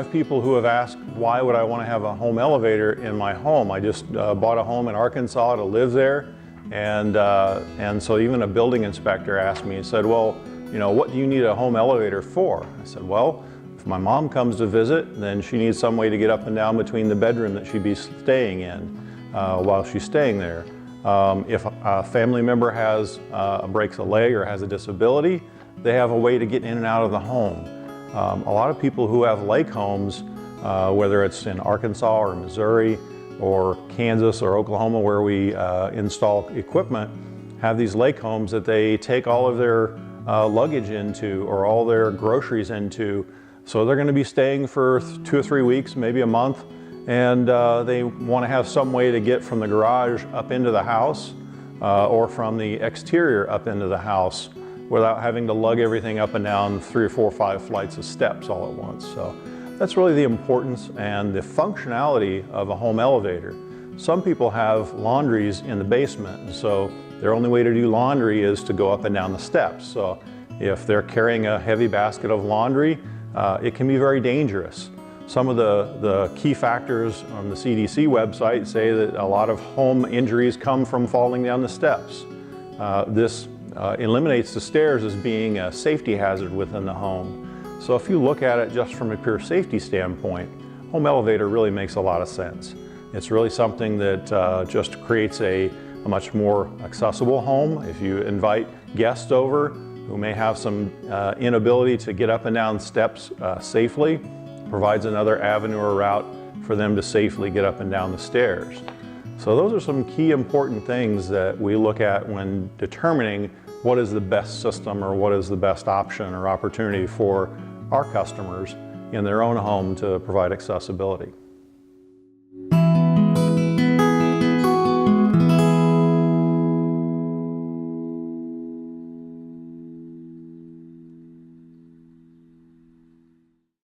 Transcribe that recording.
have people who have asked, why would I want to have a home elevator in my home? I just bought a home in Arkansas to live there, and so even a building inspector asked me and said, well, you know, what do you need a home elevator for? I said, well, if my mom comes to visit, then she needs some way to get up and down between the bedroom that she'd be staying in while she's staying there. If a family member breaks a leg or has a disability, they have a way to get in and out of the home. A lot of people who have lake homes, whether it's in Arkansas or Missouri or Kansas or Oklahoma where we install equipment, have these lake homes that they take all of their luggage into or all their groceries into. So they're going to be staying for 2 or 3 weeks, maybe a month, and they want to have some way to get from the garage up into the house or from the exterior up into the house without having to lug everything up and down 3 or 4 or 5 flights of steps all at once. So that's really the importance and the functionality of a home elevator. Some people have laundries in the basement, and so their only way to do laundry is to go up and down the steps. So if they're carrying a heavy basket of laundry, it can be very dangerous. Some of the key factors on the CDC website say that a lot of home injuries come from falling down the steps. This eliminates the stairs as being a safety hazard within the home. So if you look at it just from a pure safety standpoint, home elevator really makes a lot of sense. It's really something that just creates a much more accessible home. If you invite guests over who may have some inability to get up and down steps safely, provides another avenue or route for them to safely get up and down the stairs. So those are some key important things that we look at when determining what is the best system or what is the best option or opportunity for our customers in their own home to provide accessibility.